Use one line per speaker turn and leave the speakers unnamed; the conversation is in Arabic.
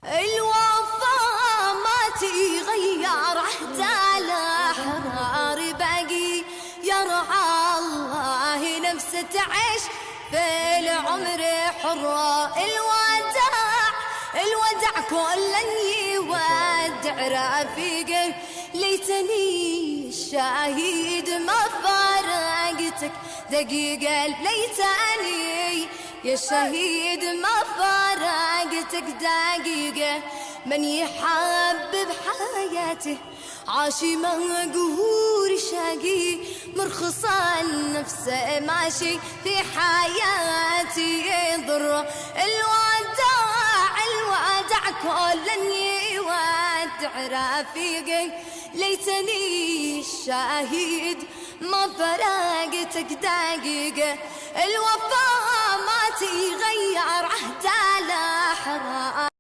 الوفا ما تغير عهده الأحرار باقي يرعى الله نفسه تعيش في العمر حرة. الوداع كل يودع رفيقه، ليتني الشهيد ما فارقتك دقيقة، ليتني يا شهيد ما فارقتك دقيقة. من يحب بحياته عاشي مقهور شقي، مرخص نفسه ماشي في حياتي يضر. الوداع كل يودع رفيقي، ليتني الشهيد ما فرقتك دقيقة. الوفا ما تغير عهده الأحرار.